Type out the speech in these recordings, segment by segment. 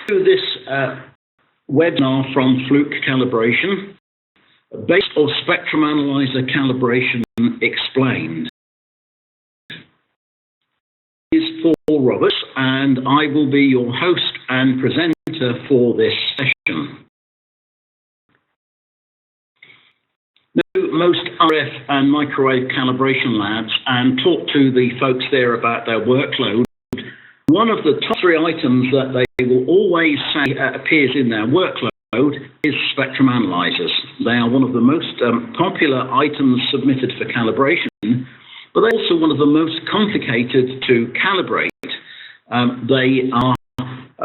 to this webinar from Fluke Calibration, based on Spectrum Analyzer Calibration Explained. Is Paul Roberts, and I will be your host and presenter for this session. Most RF and microwave calibration labs and talk to the folks there about their workload. One of the top 3 items that they will always say appears in their workload is spectrum analyzers. They are one of the most popular items submitted for calibration, but they're also one of the most complicated to calibrate. They are,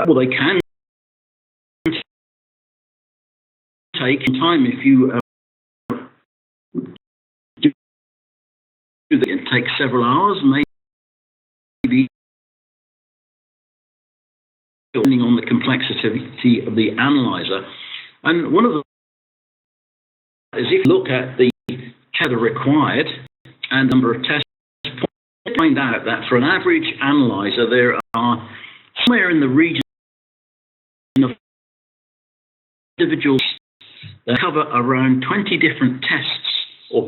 they can take time if you it takes several hours, maybe depending on the complexity of the analyzer. And one of the is if you look at the tether required and number of tests, you find out that for an average analyzer there are somewhere in the region of individuals that cover around 20 different tests or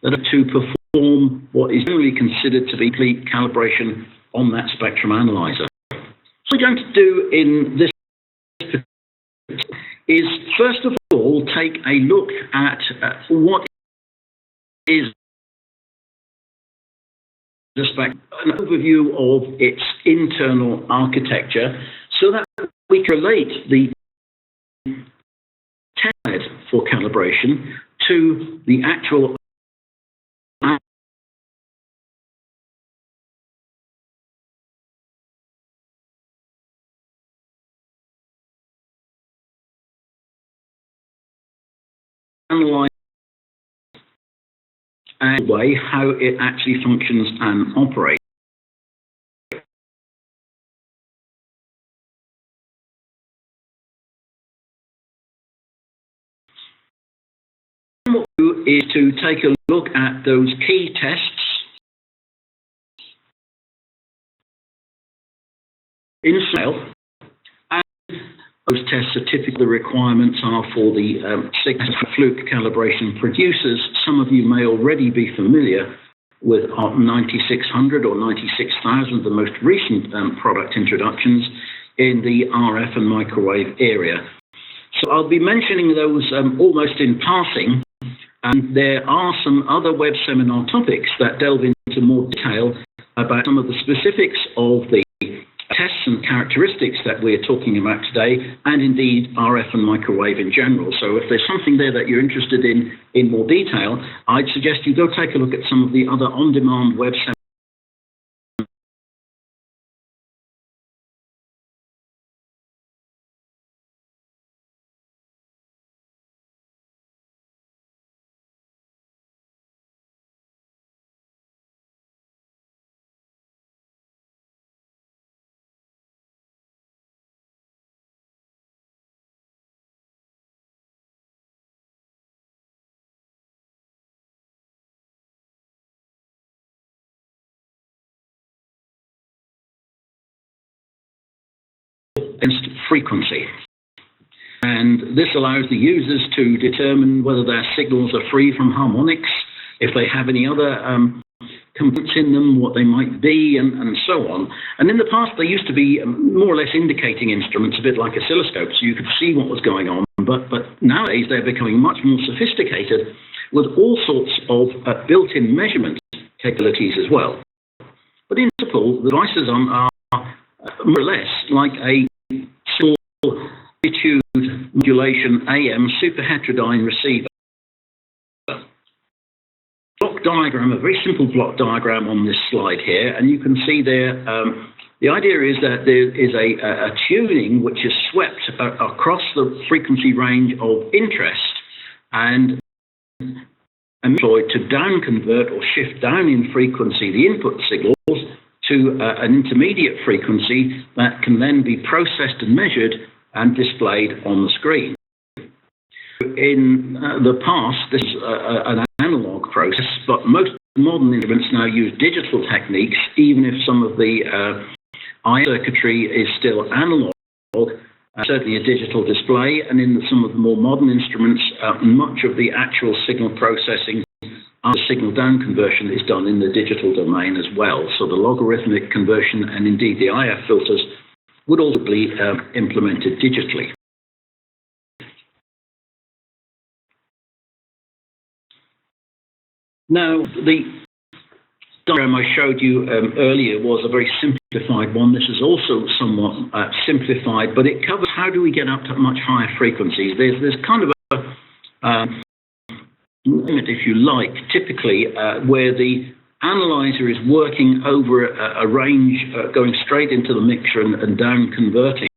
that are to perform what is generally considered to be complete calibration on that spectrum analyzer. What we're going to do in this is, first of all, take a look at what is an overview of its internal architecture so that we can relate the test bed for calibration to the actual analyze and way how it actually functions and operates. What we do is to take a look at those key tests in scale. Those tests are typically, the requirements are for the signal Fluke calibration producers. Some of you may already be familiar with our 9600 or 96000, the most recent product introductions in the RF and microwave area. So I'll be mentioning those almost in passing, and there are some other web seminar topics that delve into more detail about some of the specifics of the tests and characteristics that we're talking about today, and indeed RF and microwave in general. So if there's something there that you're interested in more detail, I'd suggest you go take a look at some of the other on-demand web seminars. Against frequency. And this allows the users to determine whether their signals are free from harmonics, if they have any other components in them, what they might be, and so on. And in the past, they used to be more or less indicating instruments, a bit like oscilloscopes, so you could see what was going on. But nowadays, they're becoming much more sophisticated with all sorts of built-in measurement capabilities as well. But in principle, the devices are more or less like a small Amplitude modulation AM super heterodyne receiver. Block diagram, a very simple block diagram on this slide here, and you can see there the idea is that there is a tuning which is swept across the frequency range of interest and employed to down convert or shift down in frequency the input signals to an intermediate frequency that can then be processed and measured and displayed on the screen. In the past, this is an analog process, but most modern instruments now use digital techniques, even if some of the circuitry is still analog, certainly a digital display, and in some of the more modern instruments, much of the actual signal processing the signal down conversion is done in the digital domain as well. So the logarithmic conversion and indeed the IF filters would also be implemented digitally. Now, the diagram I showed you earlier was a very simplified one. This is also somewhat simplified, but it covers how do we get up to much higher frequencies. There's kind of a limit, if you like, typically where the analyzer is working over a range going straight into the mixer and down converting.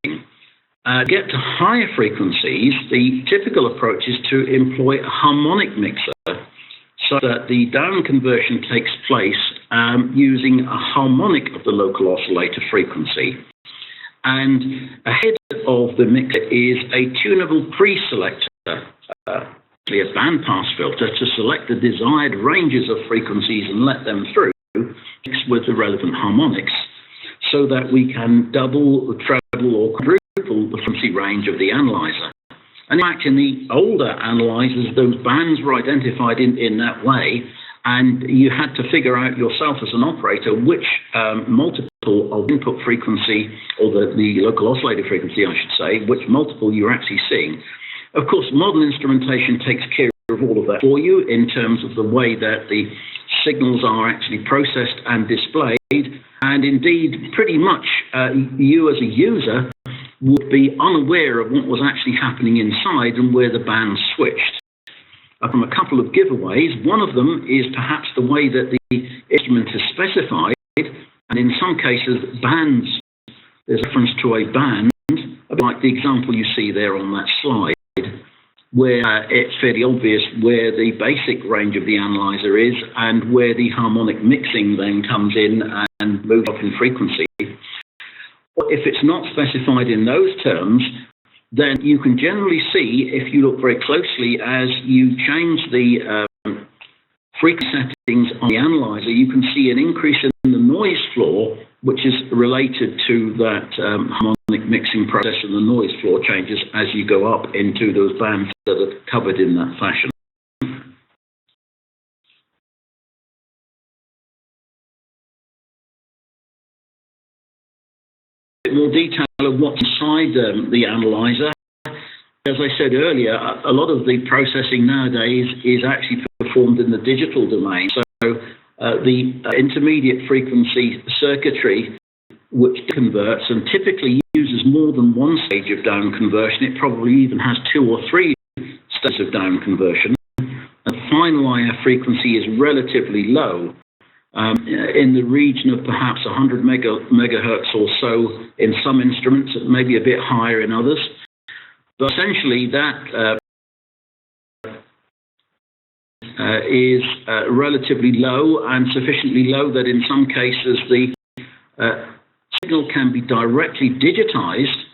Get to higher frequencies, the typical approach is to employ a harmonic mixer so that the down conversion takes place using a harmonic of the local oscillator frequency. And ahead of the mixer is a tunable pre-selector, a bandpass filter, to select the desired ranges of frequencies and let them through, mixed with the relevant harmonics, so that we can double, treble, or quadruple the frequency range of the analyzer. And in fact, in the older analyzers, those bands were identified in that way, and you had to figure out yourself as an operator which multiple of input frequency, or the local oscillator frequency, I should say, which multiple you're actually seeing. Of course, modern instrumentation takes care of all of that for you in terms of the way that the signals are actually processed and displayed. And indeed, pretty much you as a user would be unaware of what was actually happening inside and where the bands switched. From a couple of giveaways, one of them is perhaps the way that the instrument is specified, and in some cases, bands, there's reference to a band, like the example you see there on that slide, where it's fairly obvious where the basic range of the analyzer is and where the harmonic mixing then comes in and moves up in frequency. If it's not specified in those terms, then you can generally see, if you look very closely, as you change the frequency settings on the analyzer, you can see an increase in the noise floor, which is related to that harmonic mixing process, and the noise floor changes as you go up into those bands that are covered in that fashion. A bit more detail of what's inside the analyzer. As I said earlier, a lot of the processing nowadays is actually performed in the digital domain. So the intermediate frequency circuitry, which converts and typically uses more than one stage of down conversion. It probably even has 2 or 3 stages of down conversion. The final IF frequency is relatively low, in the region of perhaps 100 megahertz or so in some instruments, maybe a bit higher in others. But essentially that is relatively low, and sufficiently low that in some cases the signal can be directly digitized,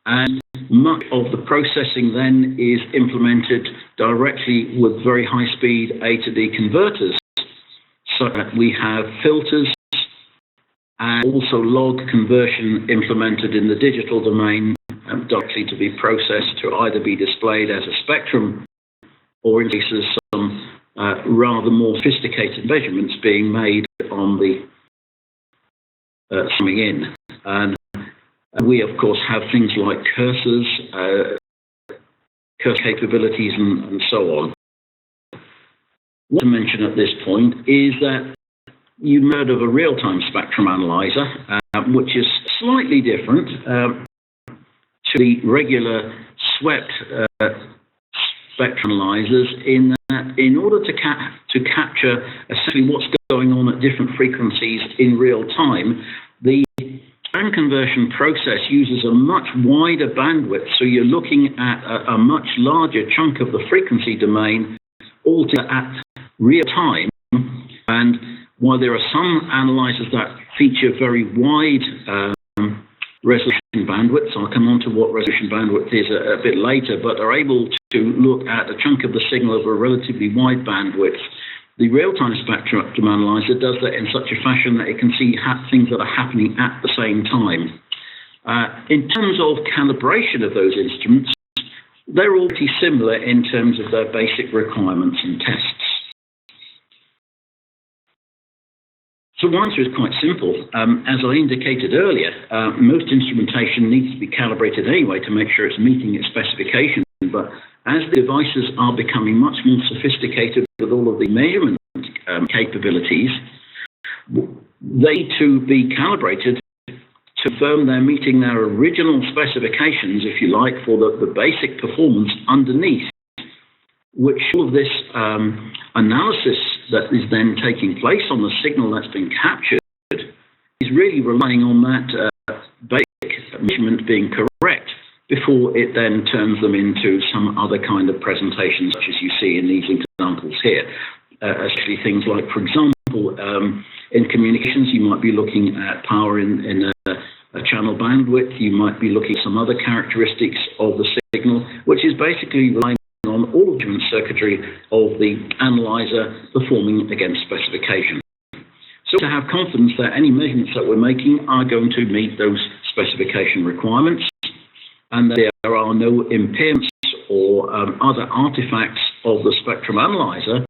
and much of the processing then is implemented directly with very high-speed A to D converters, so that we have filters and also log conversion implemented in the digital domain directly to be processed to either be displayed as a spectrum, or in cases some rather more sophisticated measurements being made on the coming in. And we, of course, have things like cursors, cursor capabilities, and so on. What to mention at this point is that you've heard of a real-time spectrum analyzer, which is slightly different to the regular swept spectrum analyzers, in that in order to capture essentially what's going on at different frequencies in real time, the band conversion process uses a much wider bandwidth, so you're looking at a much larger chunk of the frequency domain altogether at real time. And while there are some analyzers that feature very wide resolution bandwidths, I'll come on to what resolution bandwidth is a bit later, but are able to look at a chunk of the signal over a relatively wide bandwidth, The real-time Spectrum Analyzer does that in such a fashion that it can see things that are happening at the same time. In terms of calibration of those instruments, they're all pretty similar in terms of their basic requirements and tests. So the answer is quite simple. As I indicated earlier, most instrumentation needs to be calibrated anyway to make sure it's meeting its specification. But as the devices are becoming much more sophisticated with all of the measurement capabilities, they need to be calibrated to confirm they're meeting their original specifications, if you like, for the basic performance underneath, which all of this analysis that is then taking place on the signal that's been captured is really relying on that basic measurement being correct before it then turns them into some other kind of presentation, such as you see in these examples here. Especially things like, for example, in communications, you might be looking at power in a channel bandwidth. You might be looking at some other characteristics of the signal, which is basically relying on all of the circuitry of the analyzer performing against specification. So to have confidence that any measurements that we're making are going to meet those specification requirements, and that there are no impairments or other artifacts of the spectrum analyzer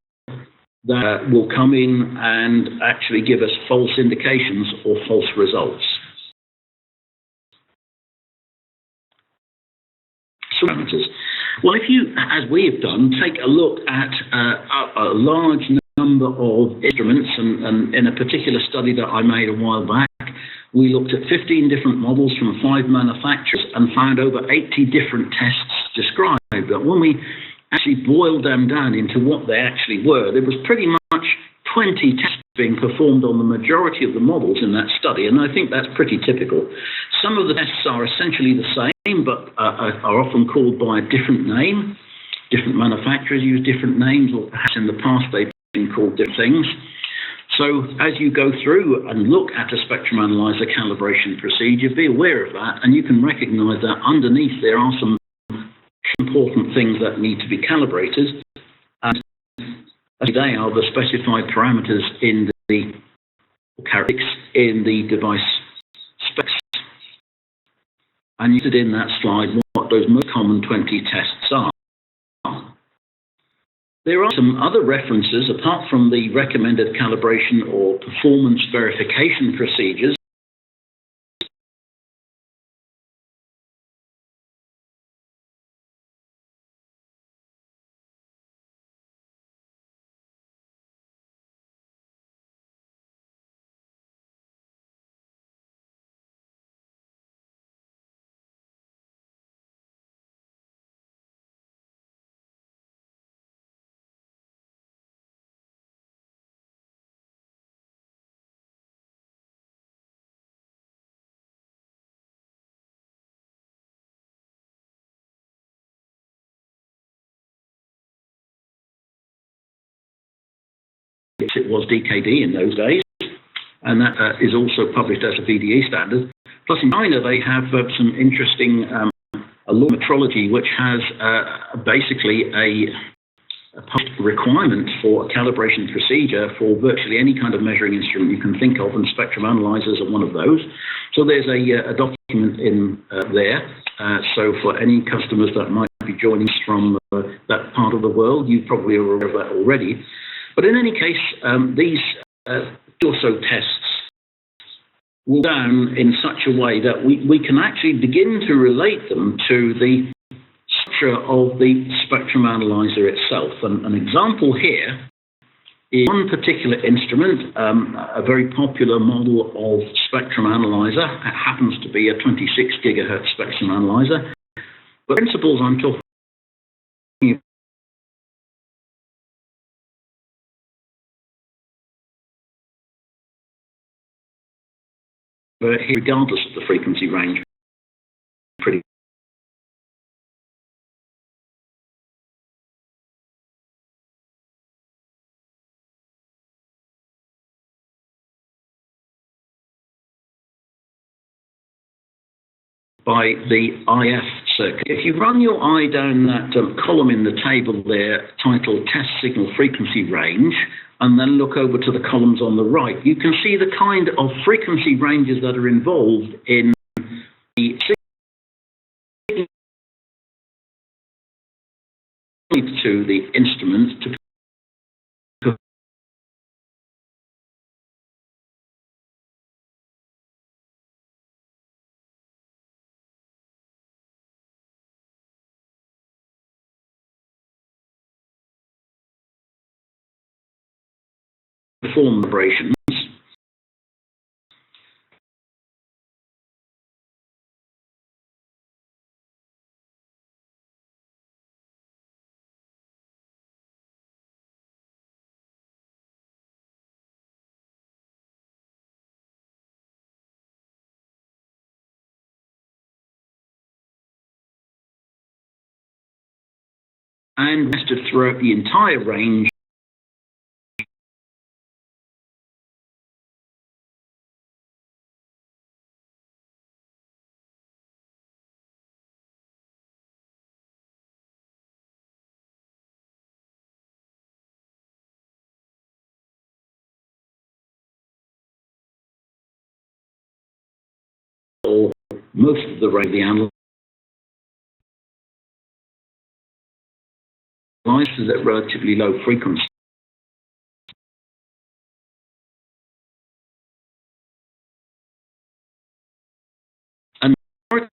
that will come in and actually give us false indications or false results. So, well, if you, as we have done, take a look at a large number of instruments, and in a particular study that I made a while back, we looked at 15 different models from 5 manufacturers and found over 80 different tests described. But when we actually boiled them down into what they actually were, there was pretty much 20 tests being performed on the majority of the models in that study, and I think that's pretty typical. Some of the tests are essentially the same, but are often called by a different name. Different manufacturers use different names, or perhaps in the past they've been called different things. So as you go through and look at a spectrum analyzer calibration procedure, be aware of that, and you can recognize that underneath there are some important things that need to be calibrated, and they are the specified parameters in the characteristics in the device specs. And you did in that slide what those most common 20 tests are. There are some other references, apart from the recommended calibration or performance verification procedures, it was DKD in those days, and that is also published as a VDE standard. Plus in China they have some interesting a law metrology which has basically a requirement for a calibration procedure for virtually any kind of measuring instrument you can think of, and spectrum analyzers are one of those. So there's a document in there. So for any customers that might be joining us from that part of the world, you probably are aware of that already. But in any case, these also tests will go down in such a way that we can actually begin to relate them to the structure of the spectrum analyzer itself. And an example here is one particular instrument, a very popular model of spectrum analyzer. It happens to be a 26 gigahertz spectrum analyzer. But the principles I'm talking about here, regardless of the frequency range, pretty by the IF circuit. If you run your eye down that column in the table there titled Test Signal Frequency Range, and then look over to the columns on the right, you can see the kind of frequency ranges that are involved in the signal to the instrument to perform vibrations. And tested throughout the entire range or most of the range of the analyzers at relatively low frequency. And of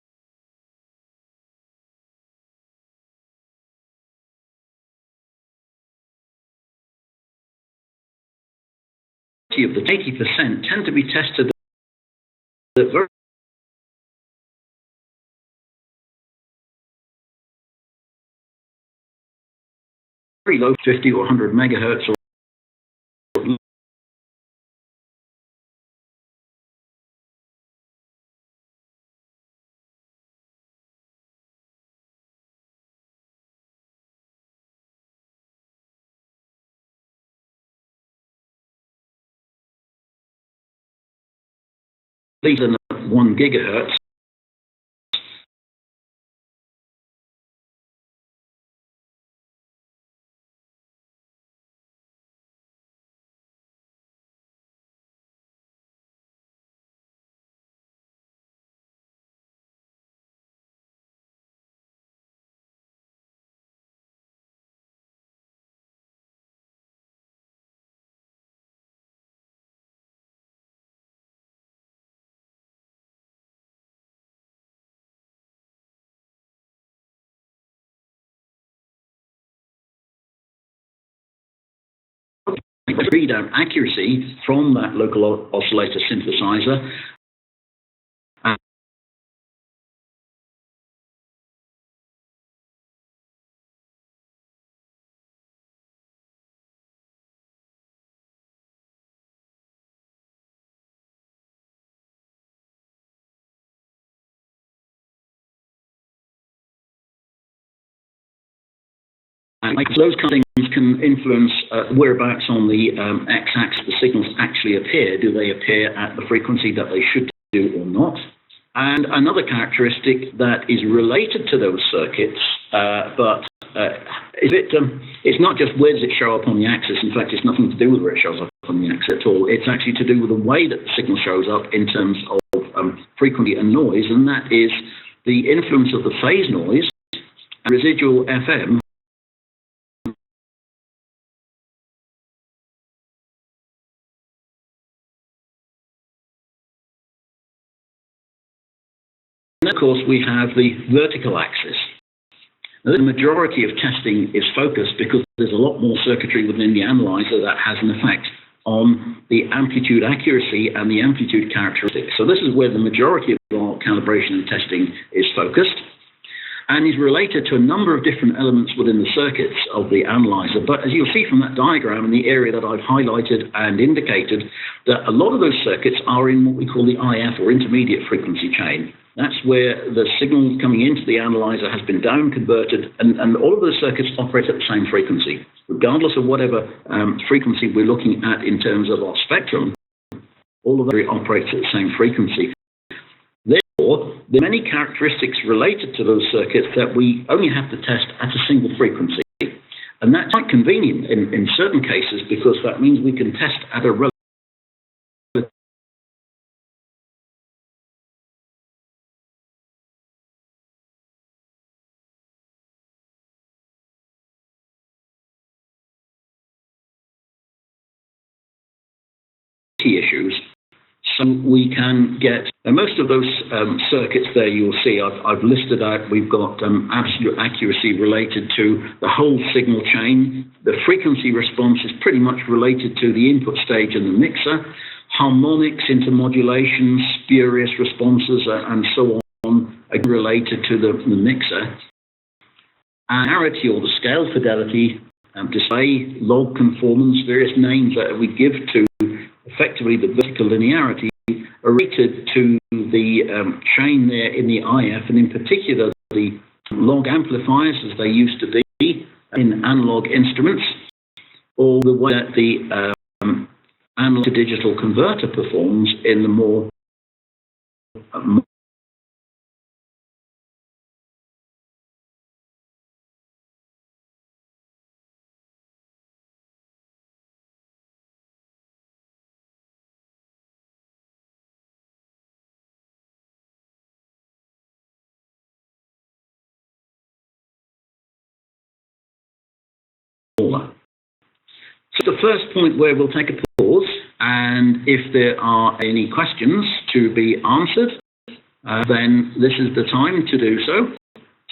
the 80% tend to be tested at very low, 50 or 100 megahertz. Or these are 1 gigahertz. Readout accuracy from that local oscillator synthesizer. And those kind of things can influence whereabouts on the x-axis the signals actually appear. Do they appear at the frequency that they should do or not? And another characteristic that is related to those circuits, but it's not just where does it show up on the axis. In fact, it's nothing to do with where it shows up on the axis at all. It's actually to do with the way that the signal shows up in terms of frequency and noise, and that is the influence of the phase noise and residual FM. And of course, we have the vertical axis. Now, the majority of testing is focused because there's a lot more circuitry within the analyzer that has an effect on the amplitude accuracy and the amplitude characteristics. So this is where the majority of our calibration and testing is focused, and is related to a number of different elements within the circuits of the analyzer. But as you'll see from that diagram in the area that I've highlighted and indicated, that a lot of those circuits are in what we call the IF, or intermediate frequency chain. That's where the signal coming into the analyzer has been down converted, and all of those circuits operate at the same frequency. Regardless of whatever frequency we're looking at in terms of our spectrum, all of them operates at the same frequency. Therefore, there are many characteristics related to those circuits that we only have to test at a single frequency. And that's quite convenient in certain cases, because that means we can test at a relative issues. So we can get most of those circuits there you'll see I've listed out. We've got absolute accuracy related to the whole signal chain. The frequency response is pretty much related to the input stage and the mixer. Harmonics, intermodulation, spurious responses, and so on are related to the mixer. And parity, or the scale fidelity, display, log conformance, various names that we give to effectively the vertical linearity, are related to the chain there in the IF, and in particular the log amplifiers as they used to be in analog instruments, or the way that the analog to digital converter performs in the more smaller. So the first point where we'll take a pause, and if there are any questions to be answered, then this is the time to do so.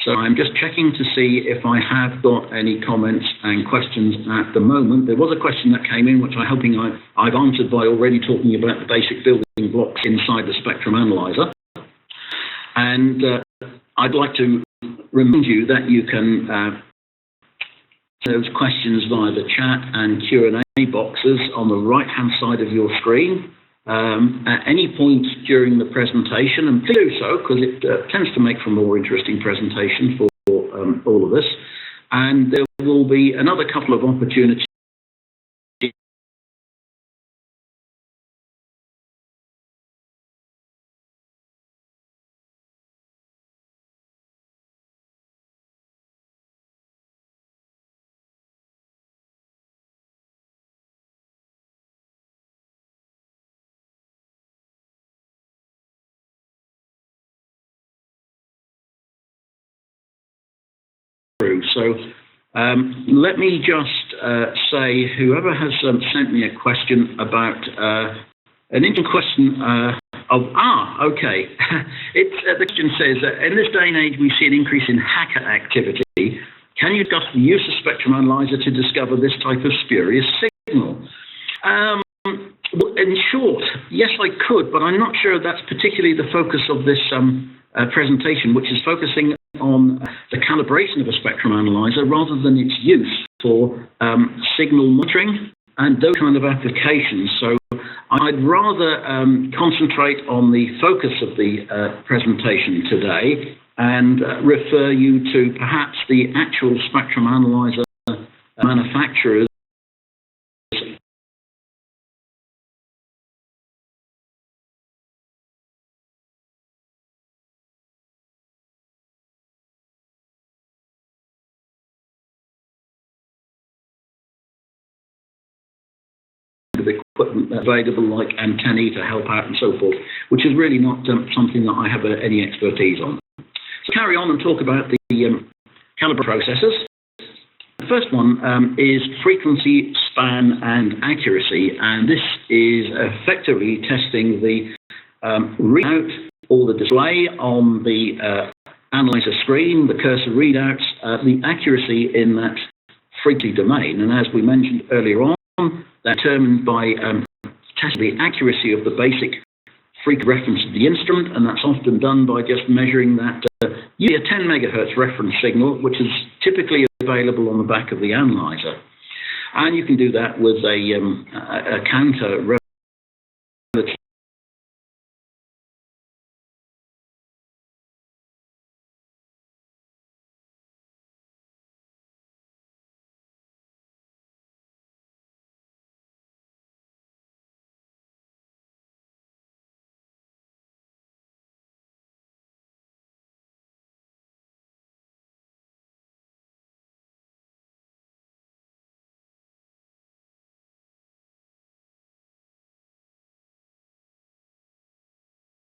So I'm just checking to see if I have got any comments and questions at the moment. There was a question that came in, which I'm hoping I've answered by already talking about the basic building blocks inside the Spectrum Analyzer. And I'd like to remind you that you can those questions via the chat and Q&A boxes on the right-hand side of your screen at any point during the presentation, and please do so, because it tends to make for a more interesting presentation for all of us. And there will be another couple of opportunities through. So let me just say, whoever has sent me a question about an interesting question okay. The question says that in this day and age we see an increase in hacker activity. Can you discuss the use of Spectrum Analyzer to discover this type of spurious signal? In short, yes, I could, but I'm not sure that's particularly the focus of this presentation, which is focusing on the calibration of a spectrum analyzer rather than its use for signal monitoring and those kind of applications. So I'd rather concentrate on the focus of the presentation today and refer you to perhaps the actual spectrum analyzer manufacturers of equipment available, like antennae to help out and so forth, which is really not something that I have any expertise on. So carry on and talk about the caliber processors. The first one is frequency, span, and accuracy, and this is effectively testing the readout or the display on the analyzer screen, the cursor readouts, the accuracy in that frequency domain. And as we mentioned earlier on, that's determined by testing the accuracy of the basic frequency reference of the instrument, and that's often done by just measuring that usually a 10 megahertz reference signal, which is typically available on the back of the analyzer. And you can do that with a counter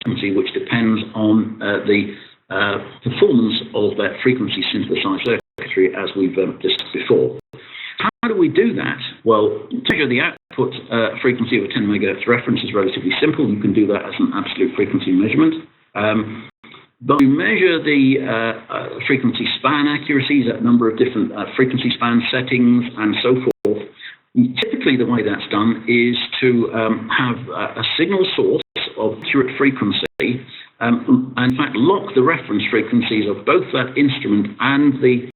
frequency, which depends on the performance of that frequency synthesized circuitry, as we've discussed before. How do we do that? Well, to measure the output frequency of a 10 megahertz reference is relatively simple. You can do that as an absolute frequency measurement. But we measure the frequency span accuracies at a number of different frequency span settings and so forth. Typically, the way that's done is to have a signal source of accurate frequency and, in fact, lock the reference frequencies of both that instrument and the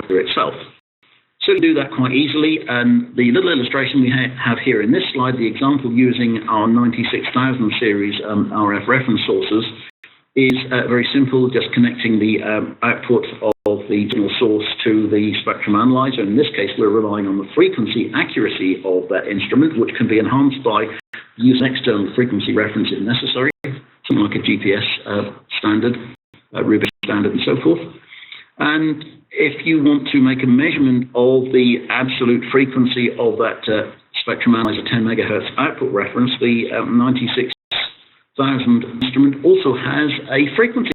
itself. So we do that quite easily, and the little illustration we have here in this slide, the example using our 96,000 series RF reference sources, is very simple, just connecting the output of the signal source to the spectrum analyzer. In this case, we're relying on the frequency accuracy of that instrument, which can be enhanced by using external frequency reference if necessary, something like a GPS standard, Ruby standard, and so forth. And if you want to make a measurement of the absolute frequency of that spectrum analyzer 10 megahertz output reference, the 96,000 instrument also has a frequency.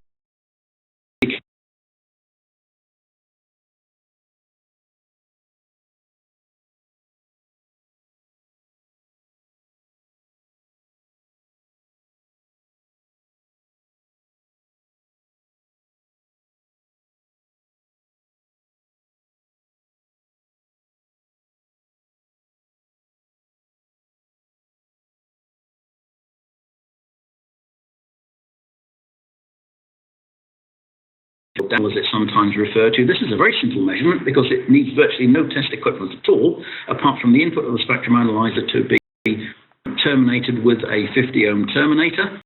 Down as it's sometimes referred to. This is a very simple measurement because it needs virtually no test equipment at all, apart from the input of the spectrum analyzer to be terminated with a 50 ohm terminator.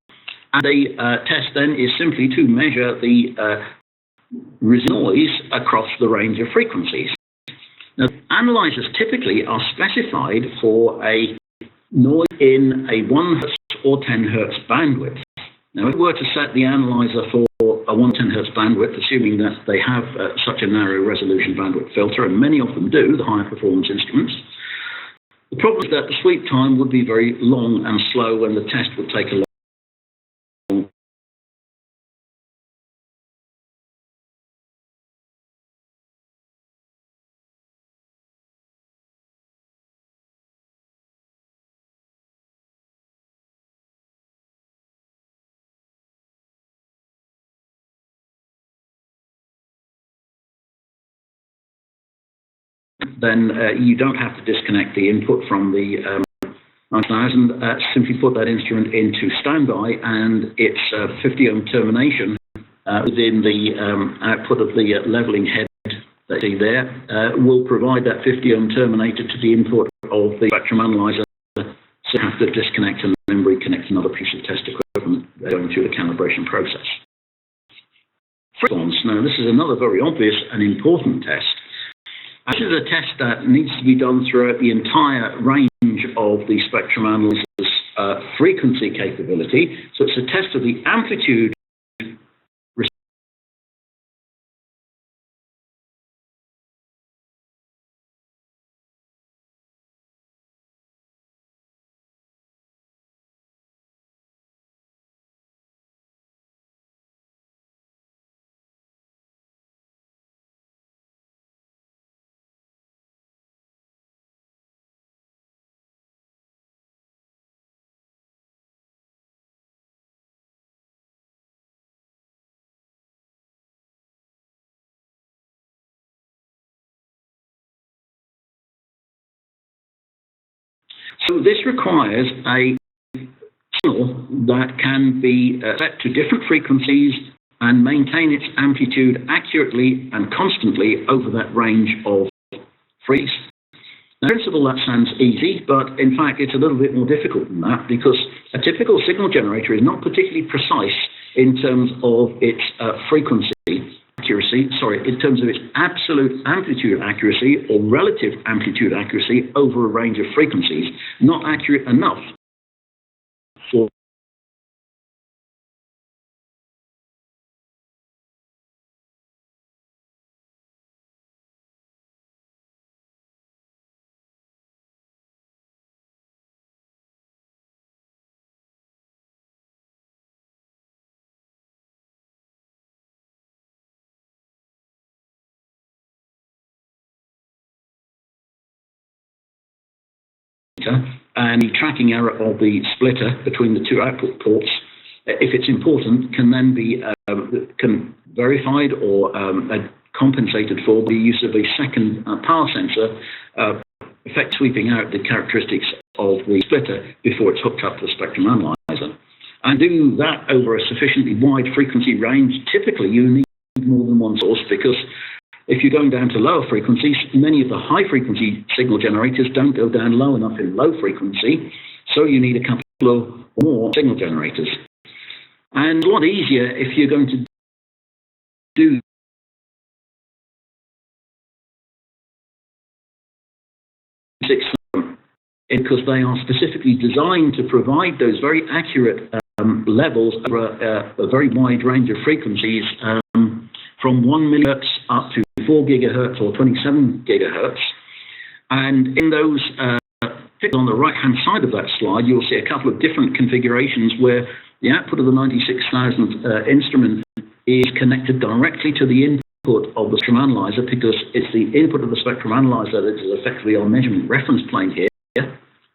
And the test then is simply to measure the noise across the range of frequencies. Now, analyzers typically are specified for a noise in a 1 Hz or 10 Hz bandwidth. Now, if we were to set the analyzer for a 110 Hz bandwidth, assuming that they have such a narrow resolution bandwidth filter, and many of them do, the higher performance instruments, the problem is that the sweep time would be very long and slow, and the test would take a long. Then you don't have to disconnect the input from the 9000. Simply put that instrument into standby, and its 50 ohm termination within the output of the leveling head that you see there will provide that 50 ohm terminator to the input of the spectrum analyzer. So you have to disconnect and then reconnect another piece of test equipment going through the calibration process. Response. Now, this is another very obvious and important test. This is a test that needs to be done throughout the entire range of the spectrum analyzer's frequency capability. So it's a test of the amplitude So this requires a signal that can be set to different frequencies and maintain its amplitude accurately and constantly over that range of frequencies. Now, in principle, that sounds easy, but in fact, it's a little bit more difficult than that because a typical signal generator is not particularly precise in terms of its frequency accuracy, in terms of its absolute amplitude accuracy or relative amplitude accuracy over a range of frequencies, not accurate enough for and the tracking error of the splitter between the two output ports, if it's important, can then be verified or compensated for by the use of a second power sensor, effect sweeping out the characteristics of the splitter before it's hooked up to the Spectrum Analyzer. And do that over a sufficiently wide frequency range. Typically, you need more than one source, because if you're going down to lower frequencies, many of the high-frequency signal generators don't go down low enough in low frequency, so you need a couple of more signal generators. And a lot easier if you're going to do because they are specifically designed to provide those very accurate levels over a very wide range of frequencies, from 1 millihertz up to 4 gigahertz or 27 gigahertz. And in those on the right-hand side of that slide, you'll see a couple of different configurations where the output of the 96,000 instrument is connected directly to the input of the Spectrum Analyzer, because it's the input of the Spectrum Analyzer that is effectively our measurement reference plane here.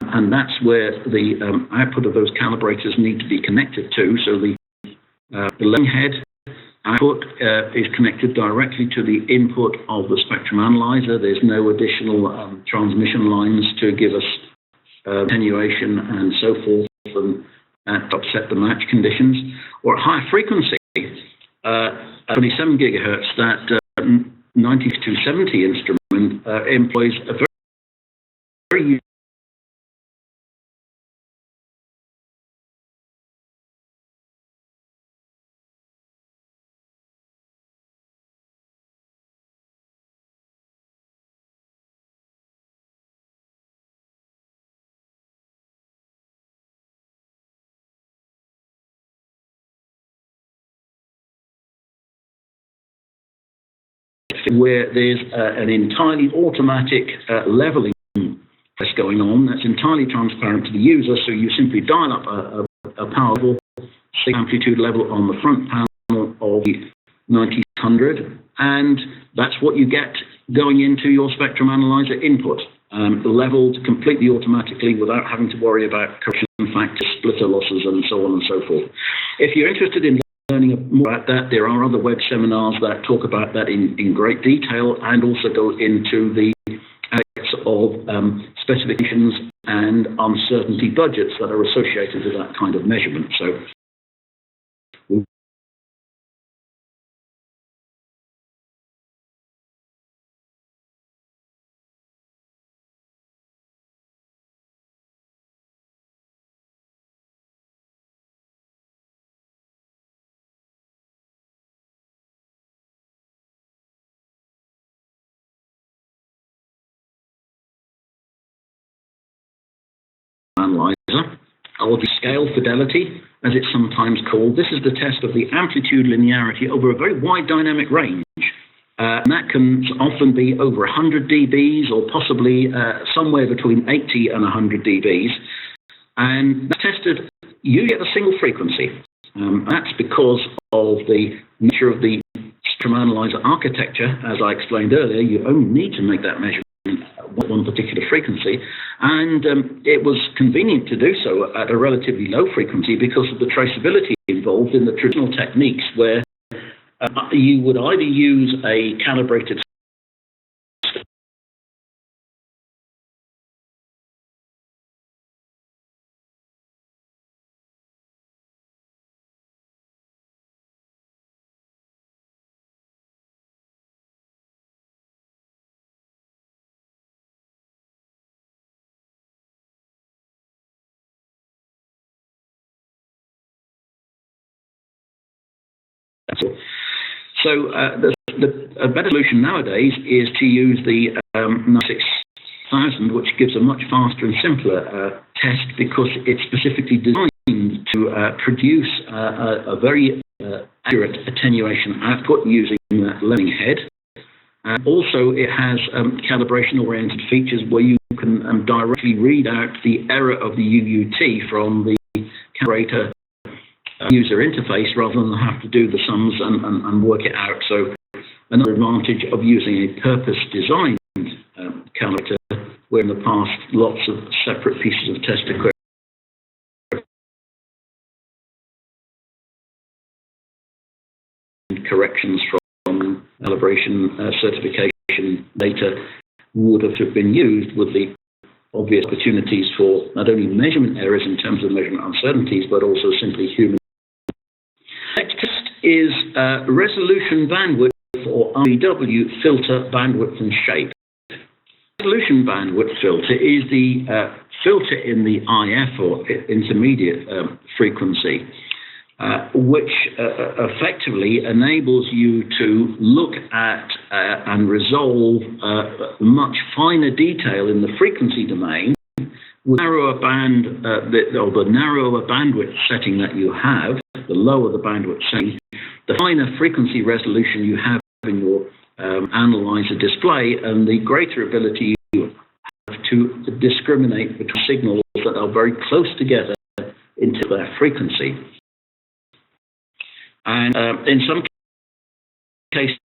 And that's where the output of those calibrators need to be connected to. So the leading head output is connected directly to the input of the Spectrum Analyzer. There's no additional transmission lines to give us attenuation and so forth and upset the match conditions. Or at high frequency, 27 gigahertz, that 9270 instrument employs a very where there's an entirely automatic leveling that's going on that's entirely transparent to the user. So you simply dial up a power level, amplitude level on the front panel of the 9600, and that's what you get going into your Spectrum Analyzer input, leveled completely automatically without having to worry about correction factors, splitter losses, and so on and so forth. If you're interested in learning more about that, there are other web seminars that talk about that in great detail, and also go into the aspects of specifications and uncertainty budgets that are associated with that kind of measurement. So Analyzer, or the scale fidelity, as it's sometimes called. This is the test of the amplitude linearity over a very wide dynamic range. And that can often be over 100 dBs or possibly somewhere between 80 and 100 dBs. And that's tested usually at a single frequency. That's because of the nature of the Spectrum Analyzer architecture. As I explained earlier, you only need to make that measurement at one particular frequency, and it was convenient to do so at a relatively low frequency because of the traceability involved in the traditional techniques, where you would either use a calibrated So a better solution nowadays is to use the 9000, which gives a much faster and simpler test because it's specifically designed to produce a very accurate attenuation output using that learning head. Also, it has calibration-oriented features where you can directly read out the error of the UUT from the calibrator user interface rather than have to do the sums and work it out. So another advantage of using a purpose-designed calibrator, where in the past lots of separate pieces of test equipment corrections from calibration certification data would have been used with the obvious opportunities for not only measurement errors in terms of measurement uncertainties, but also simply human. Next test is resolution bandwidth, or RBW, filter bandwidth and shape. Resolution bandwidth filter is the filter in the IF, or intermediate frequency, which effectively enables you to look at and resolve much finer detail in the frequency domain with narrower band, the narrower bandwidth setting that you have, the lower the bandwidth setting, the finer frequency resolution you have in your analyzer display, and the greater ability you have to discriminate between signals that are very close together into their frequency. And in some cases,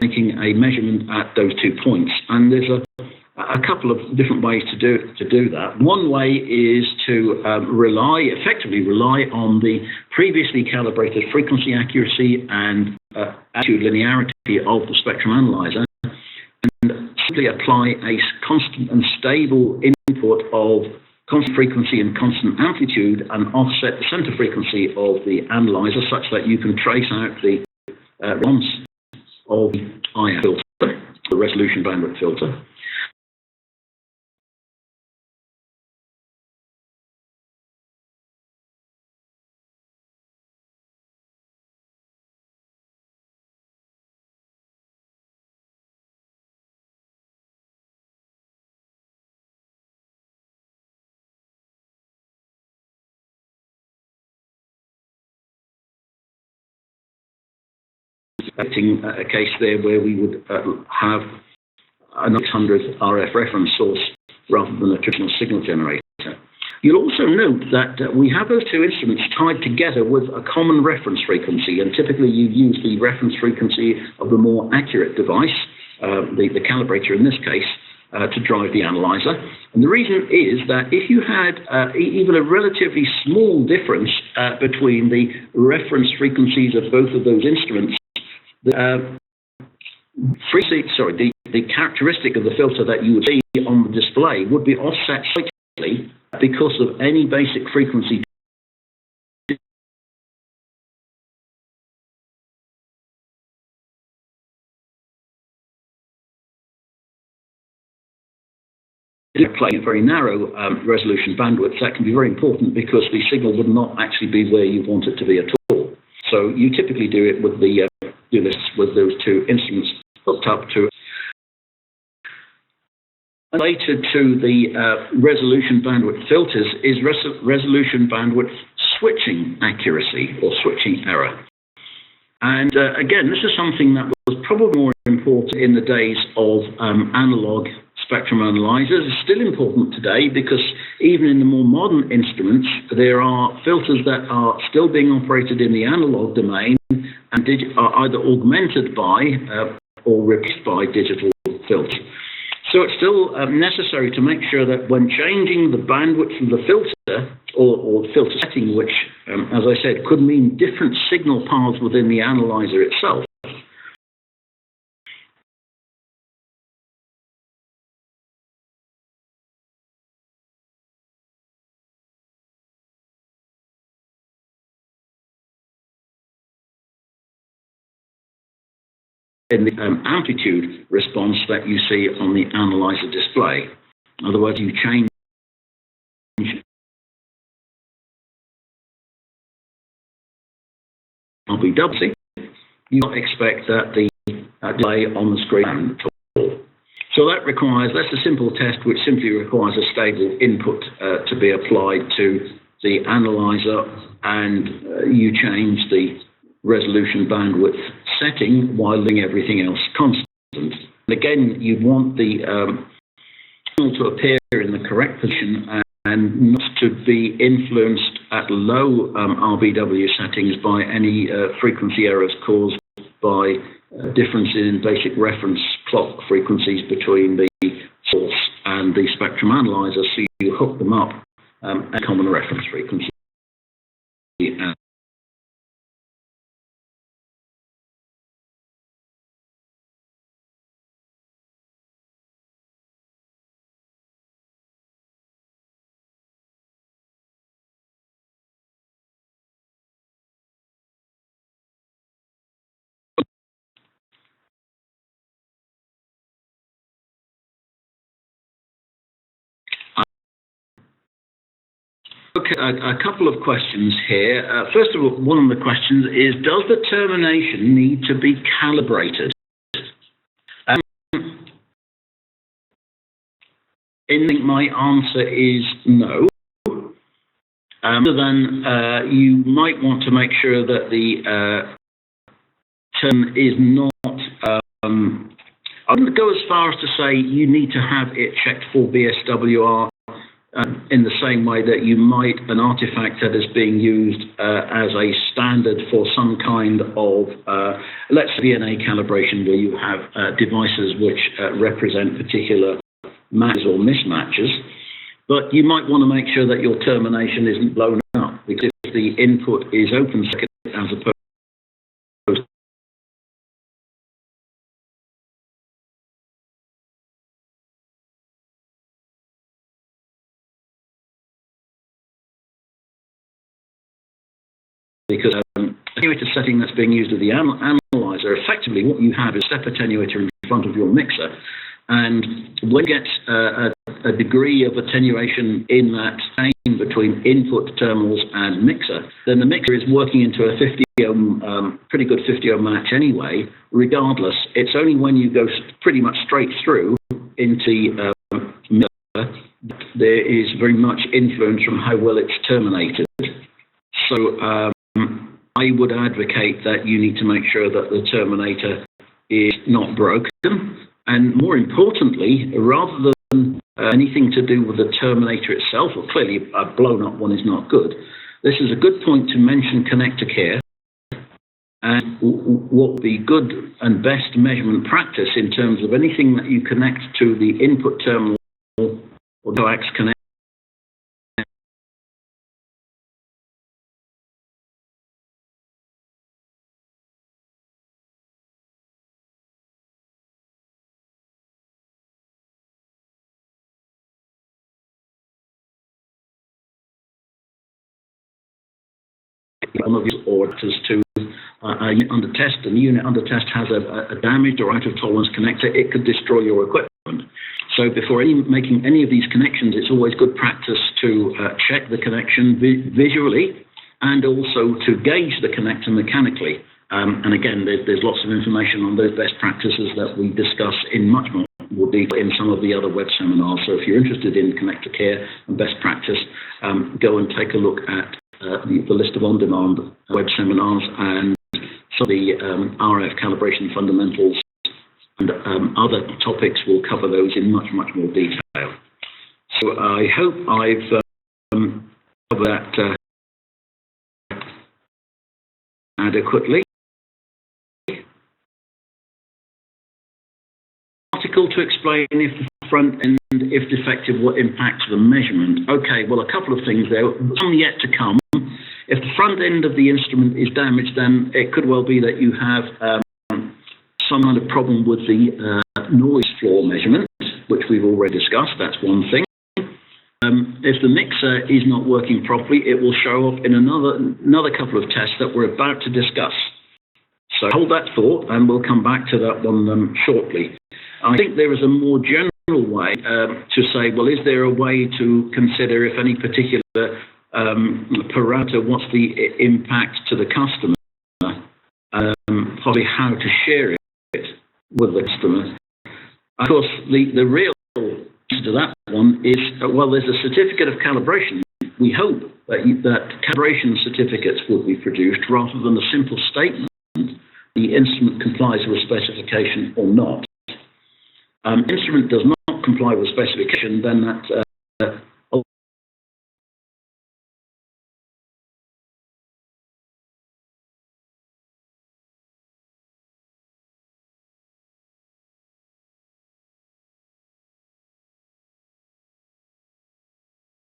making a measurement at those 2 points. And there's a couple of different ways to do that. One way is to effectively rely on the previously calibrated frequency accuracy and attitude linearity of the spectrum analyzer, and simply apply a constant and stable input of constant frequency and constant amplitude, and offset the center frequency of the analyzer such that you can trace out the response of the IF filter, the resolution bandwidth filter. A case there where we would have a 600 RF reference source rather than a traditional signal generator. You'll also note that we have those two instruments tied together with a common reference frequency, and typically you use the reference frequency of the more accurate device, the calibrator in this case, to drive the analyzer. And the reason is that if you had even a relatively small difference between the reference frequencies of both of those instruments, the characteristic of the filter that you would see on the display would be offset slightly because of any basic frequency playing a very narrow resolution bandwidth. That can be very important because the signal would not actually be where you want it to be at all. So you typically do it with the with those two instruments hooked up to. Related to the resolution bandwidth filters is resolution bandwidth switching accuracy or switching error. And again, this is something that was probably more important in the days of analog spectrum analyzers. It's still important today because even in the more modern instruments, there are filters that are still being operated in the analog domain and are either augmented by or replaced by digital filters. So it's still necessary to make sure that when changing the bandwidth of the filter or filter setting, which, as I said, could mean different signal paths within the analyzer itself. In the amplitude response that you see on the analyzer display. In other words, you change RBW, you don't expect that the delay on the screen at all. So that requires, that's a simple test which simply requires a stable input to be applied to the analyzer, and you change the resolution bandwidth setting while leaving everything else constant. And again, you want the signal to appear in the correct position and not to be influenced at low RBW settings by any frequency errors caused by differences in basic reference clock frequencies between the source and the spectrum analyzer, so you hook them up at common reference frequency. Okay, a couple of questions here. First of all, one of the questions is, does the termination need to be calibrated? My answer is no. Other than you might want to make sure that the term is not, I wouldn't go as far as to say you need to have it checked for BSWR in the same way that you might an artifact that is being used as a standard for some kind of, let's say, DNA calibration, where you have devices which represent particular matches or mismatches. But you might want to make sure that your termination isn't blown up, because if the input is open circuit as opposed because attenuator setting that's being used with the analyzer, effectively what you have is step attenuator in front of your mixer, and when you get a degree of attenuation in that chain between input terminals and mixer, then the mixer is working into a 50 ohm, pretty good 50 ohm match anyway. Regardless, it's only when you go pretty much straight through into mixer that there is very much influence from how well it's terminated. So I would advocate that you need to make sure that the terminator is not broken, and more importantly, rather than anything to do with the terminator itself, or clearly a blown up one is not good, this is a good point to mention connector care and what would be good and best measurement practice in terms of anything that you connect to the input terminal or coax connector. Or to a unit under test, and the unit under test has a damaged or out of tolerance connector, it could destroy your equipment. So before making any of these connections, it's always good practice to check the connection visually, and also to gauge the connector mechanically. And again, there's lots of information on those best practices that we discuss in much more detail in some of the other web seminars. So if you're interested in connector care and best practice, go and take a look at the list of on-demand web seminars, and some of the RF calibration fundamentals and other topics will cover those in much more detail. So I hope I've covered that adequately. Article to explain if the front end, if defective, what impacts the measurement? Okay, well, a couple of things there. Some yet to come. If the front end of the instrument is damaged, then it could well be that you have some kind of problem with the noise floor measurement, which we've already discussed. That's one thing. If the mixer is not working properly, it will show up in another couple of tests that we're about to discuss. So hold that thought, and we'll come back to that one shortly. I think there is a more general way to say, well, is there a way to consider if any particular parameter, what's the impact to the customer, probably how to share it with the customer. Of course, the real answer to that one is, well, there's a certificate of calibration. We hope that calibration certificates will be produced rather than a simple statement the instrument complies with specification or not. Instrument does not comply with specification, then that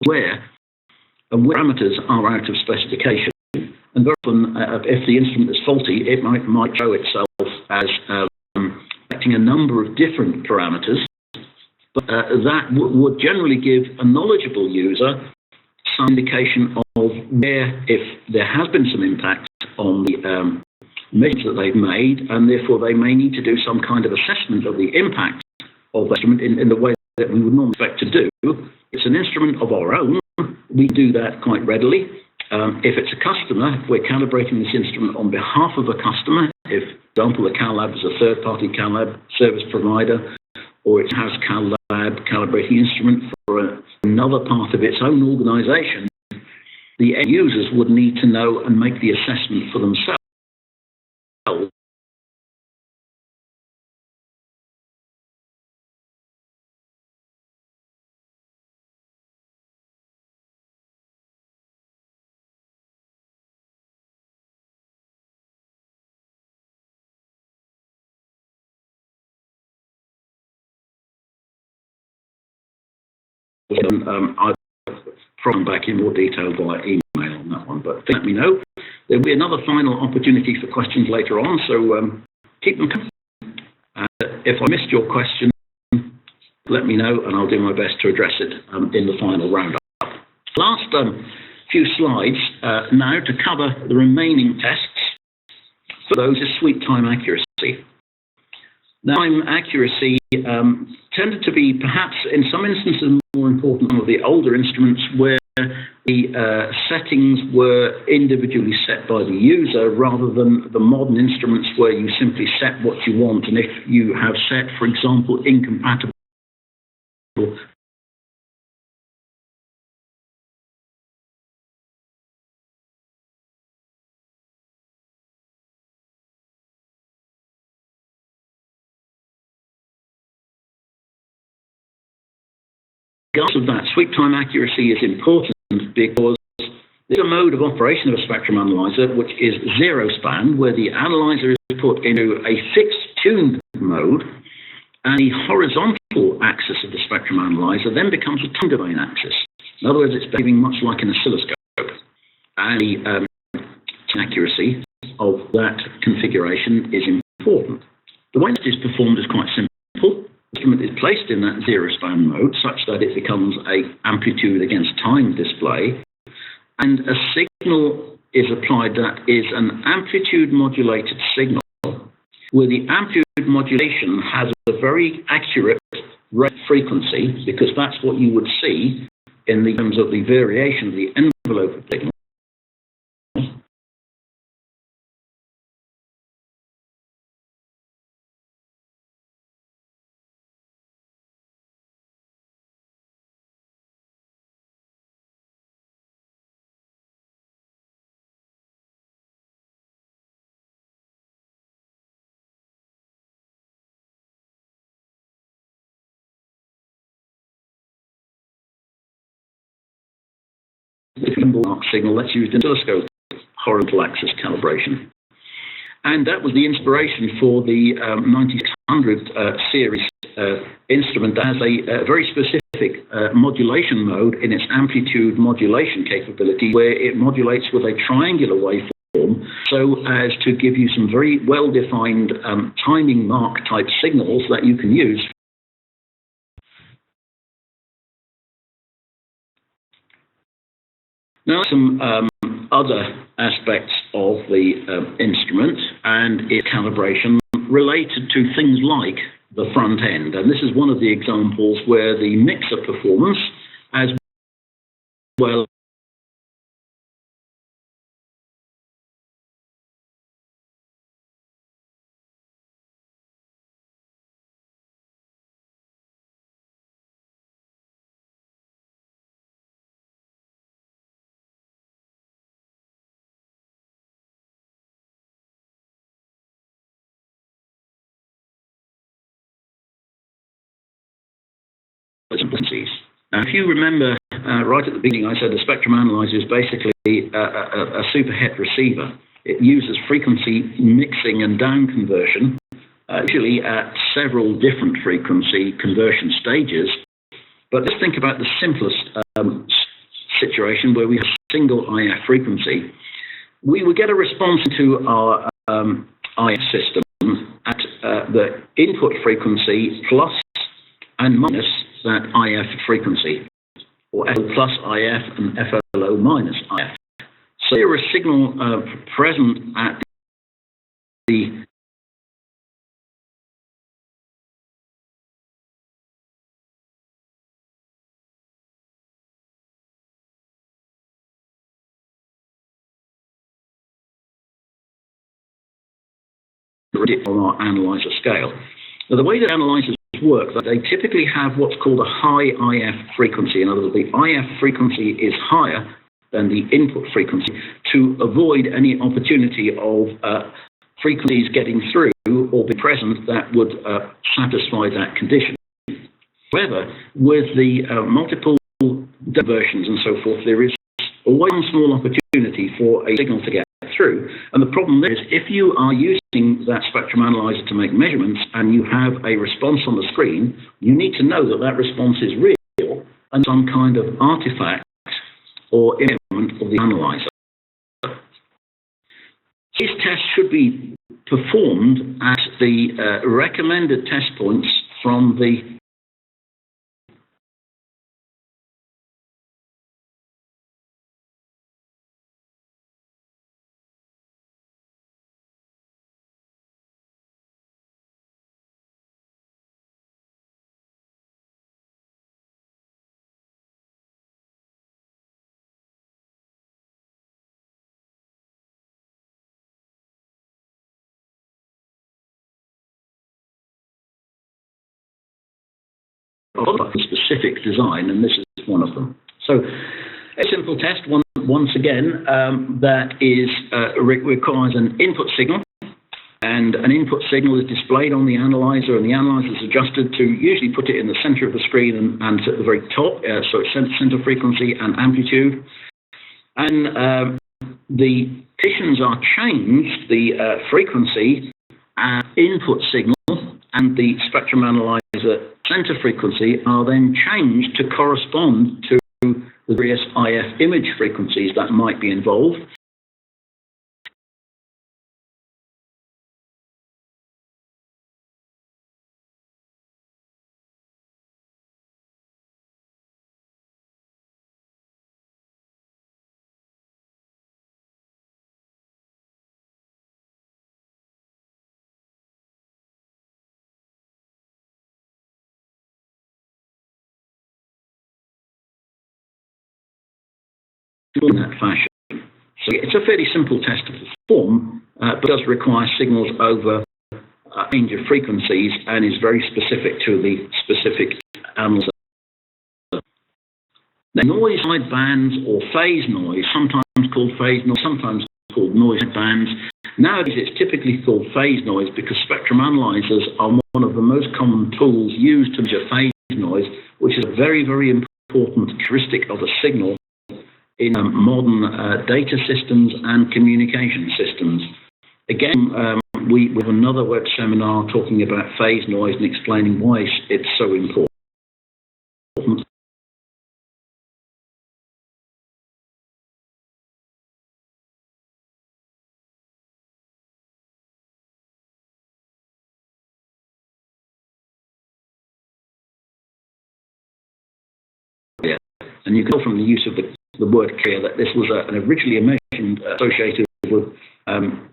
where parameters are out of specification. And very often, if the instrument is faulty, it might show itself as affecting a number of different parameters. But that would generally give a knowledgeable user some indication of where, if there has been some impact on the measurements that they've made, and therefore they may need to do some kind of assessment of the impact of the instrument in the way that we would normally expect to do. It's an instrument of our own. We do that quite readily. If it's a customer, we're calibrating this instrument on behalf of a customer. If, for example, the CalLab is a third-party CalLab service provider, or it's a house CalLab calibrating instrument for another part of its own organization, the end users would need to know and make the assessment for themselves. I'll from back in more detail via email on that one, but let me know. There'll be another final opportunity for questions later on, so keep them coming. If I missed your question, let me know, and I'll do my best to address it in the final roundup. Last few slides now to cover the remaining tests. For those is sweep time accuracy. Now, time accuracy tended to be perhaps in some instances more important than some of the older instruments where the settings were individually set by the user rather than the modern instruments where you simply set what you want. And if you have set, for example, incompatible regardless of that, sweep time accuracy is important because there's a mode of operation of a spectrum analyzer which is zero span, where the analyzer is put into a fixed tuned mode, and the horizontal axis of the spectrum analyzer then becomes a time domain axis. In other words, it's behaving much like an oscilloscope, and the accuracy of that configuration is important. The way it is performed is quite simple. The instrument is placed in that zero span mode such that it becomes a amplitude against time display, and a signal is applied that is an amplitude modulated signal, where the amplitude modulation has a very accurate rate frequency, because that's what you would see in the terms of the variation of the envelope of signal. The symbol arc signal that's used in oscilloscope horizontal axis calibration. And that was the inspiration for the 9600 series instrument that has a very specific modulation mode in its amplitude modulation capability, where it modulates with a triangular waveform so as to give you some very well-defined timing mark type signals that you can use. Now, some other aspects of the instrument and its calibration related to things like the front end. And this is one of the examples where the mixer performance, as well frequencies. Now, if you remember right at the beginning, I said the spectrum analyzer is basically a superhet receiver. It uses frequency mixing and down conversion, usually at several different frequency conversion stages. But let's think about the simplest situation where we have a single IF frequency. We would get a response to our IF system at the input frequency plus and minus that IF frequency, or FLO plus IF and FLO minus IF. So there is a signal present at the on our analyzer scale. Now, the way that analyzers work, they typically have what's called a high IF frequency. In other words, the IF frequency is higher than the input frequency to avoid any opportunity of frequencies getting through or be present that would satisfy that condition. However, with the multiple versions and so forth, there is always one small opportunity for a signal to get through. And the problem there is, if you are using that spectrum analyzer to make measurements and you have a response on the screen, you need to know that that response is real and some kind of artifact or element of the analyzer. These tests should be performed at the recommended test points from the specific design, and this is one of them. So a simple test, once again, that is requires an input signal, and an input signal is displayed on the analyzer, and the analyzer is adjusted to usually put it in the center of the screen and at the very top, so it's center frequency and amplitude. And the conditions are changed, the frequency and input signal and the spectrum analyzer center frequency are then changed to correspond to the various IF image frequencies that might be involved. In that fashion. So it's a fairly simple test to perform, but does require signals over a range of frequencies and is very specific to the specific analyzer. Now, noise side bands or phase noise, sometimes called phase noise, sometimes called noise bands. Nowadays, it's typically called phase noise because spectrum analyzers are one of the most common tools used to measure phase noise, which is a very, very important characteristic of a signal in modern data systems and communication systems. Again, we have another web seminar talking about phase noise and explaining why it's so important. And you can tell from the use of the word clear that this was an originally mentioned associated with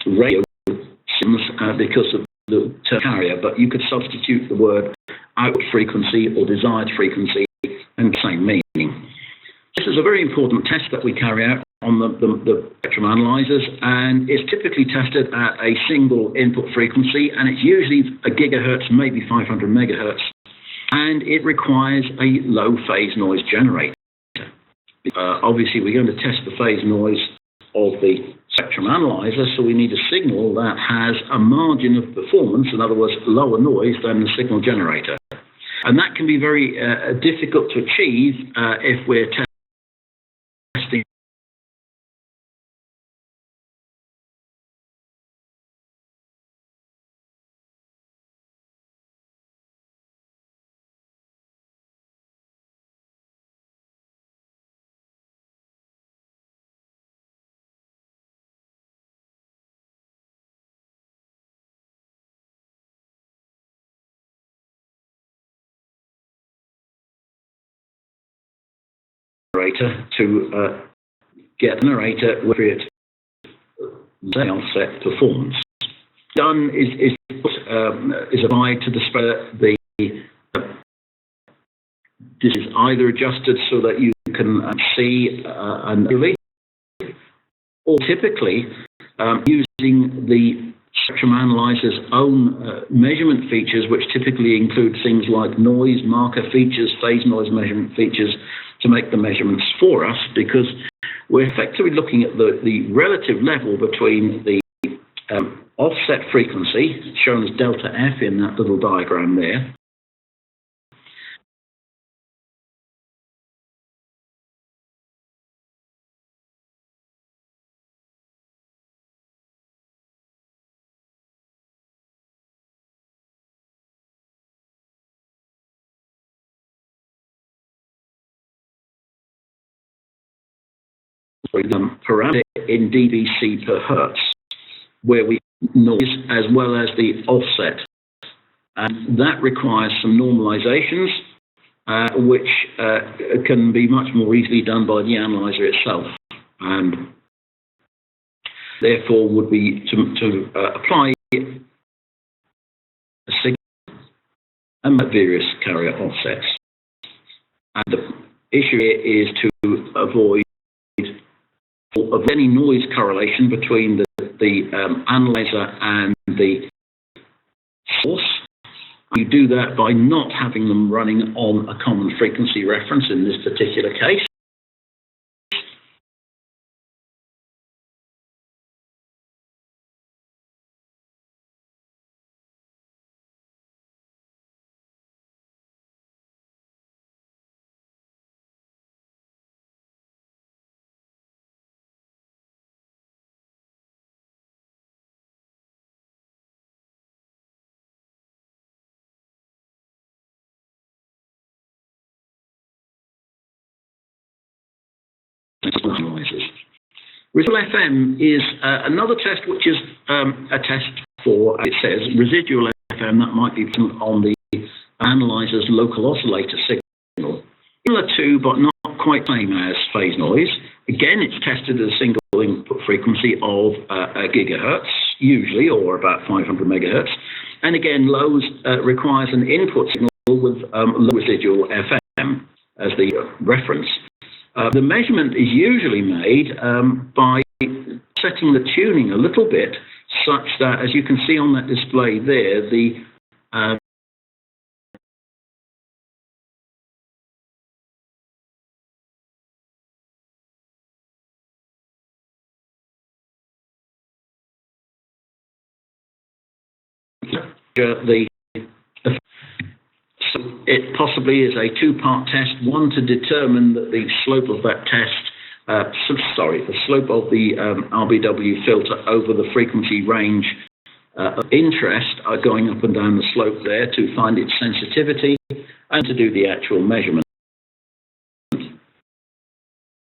radio systems because of the term carrier, but you could substitute the word output frequency or desired frequency and the same meaning. This is a very important test that we carry out on the spectrum analyzers, and it's typically tested at a single input frequency, and it's usually a gigahertz, maybe 500 megahertz, and it requires a low phase noise generator. Obviously, we're going to test the phase noise of the spectrum analyzer, so we need a signal that has a margin of performance, in other words, lower noise than the signal generator. And that can be very difficult to achieve if we're testing to get a generator with it offset performance. Done is applied to display this is either adjusted so that you can see annually, or typically using the spectrum analyzer's own measurement features, which typically include things like noise marker features, phase noise measurement features, to make the measurements for us, because we're effectively looking at the relative level between the offset frequency, shown as delta F in that little diagram there, parameter in dBc per hertz, where we noise as well as the offset, and that requires some normalizations, which can be much more easily done by the analyzer itself, and therefore would be to apply a signal and various carrier offsets. And the issue here is to avoid of any noise correlation between the analyzer and the source. You do that by not having them running on a common frequency reference in this particular case. Residual FM is another test, which is a test for, it says, residual FM that might be on the analyzer's local oscillator signal. Similar to, but not quite the same as phase noise. Again, it's tested at a single input frequency of a gigahertz, usually, or about 500 megahertz. And again, lows requires an input signal with low residual FM as the reference. The measurement is usually made by setting the tuning a little bit, such that, as you can see on that display there, the so it possibly is a two-part test, one to determine that the slope of that test, the slope of the RBW filter over the frequency range of interest are going up and down the slope there to find its sensitivity and to do the actual measurement.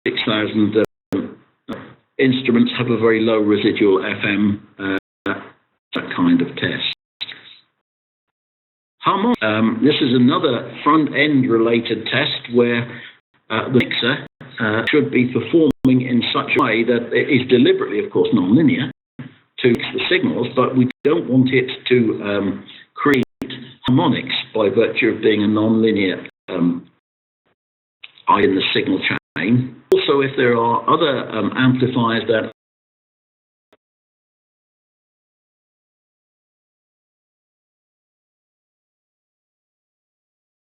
6,000 instruments have a very low residual FM, that kind of test. Harmonic, this is another front-end related test where the mixer should be performing in such a way that it is deliberately, of course, non-linear to mix the signals, but we don't want it to create harmonics by virtue of being a non-linear eye in the signal chain. Also, if there are other amplifiers that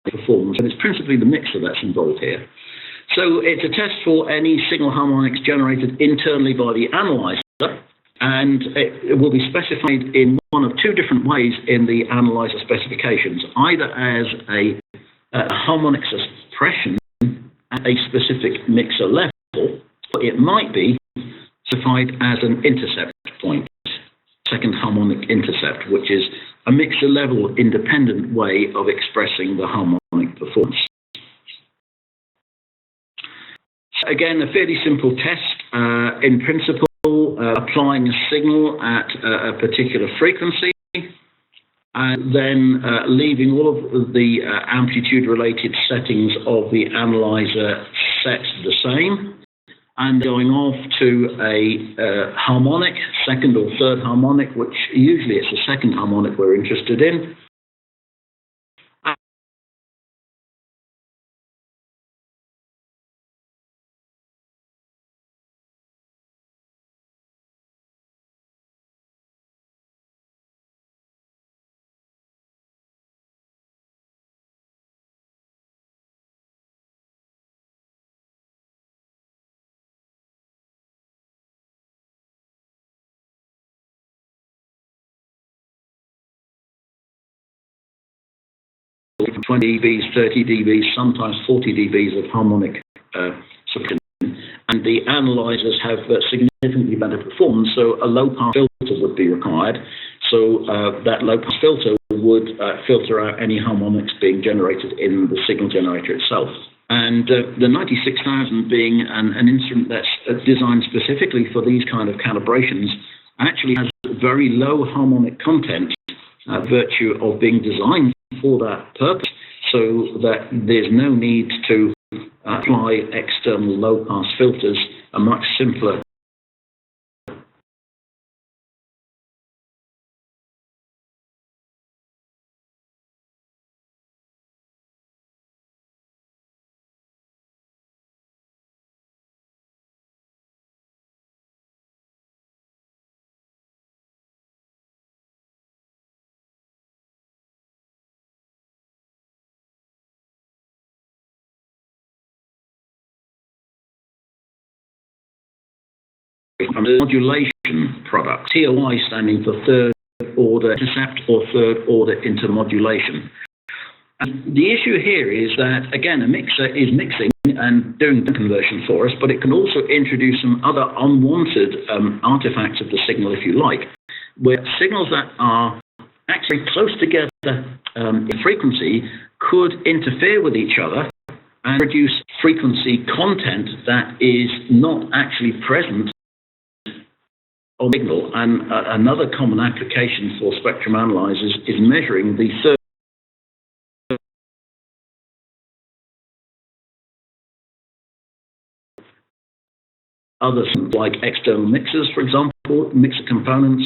performance, and it's principally the mixer that's involved here. So it's a test for any signal harmonics generated internally by the analyzer, and it will be specified in one of two different ways in the analyzer specifications, either as a harmonic suppression at a specific mixer level, or it might be specified as an intercept point, second harmonic intercept, which is a mixer level independent way of expressing the harmonic performance. Again, a fairly simple test. In principle, applying a signal at a particular frequency, and then leaving all of the amplitude-related settings of the analyzer set the same, and going off to a harmonic, second or third harmonic, which usually it's the second harmonic we're interested in. For 20 dBs, 30 dBs, sometimes 40 dBs of harmonic suppression, and the analyzers have significantly better performance, so a low-pass filter would be required. So that low-pass filter would filter out any harmonics being generated in the signal generator itself. And the 96,000 being an instrument that's designed specifically for these kind of calibrations actually has very low harmonic content, virtue of being designed for that purpose, so that there's no need to apply external low-pass filters, a much simpler modulation product, TOI standing for third order intercept or third order intermodulation. And the issue here is that, again, a mixer is mixing and doing the conversion for us, but it can also introduce some other unwanted artifacts of the signal, if you like, where signals that are actually close together in frequency could interfere with each other and produce frequency content that is not actually present on signal. And another common application for spectrum analyzers is measuring the third other things like external mixers, for example, mixer components,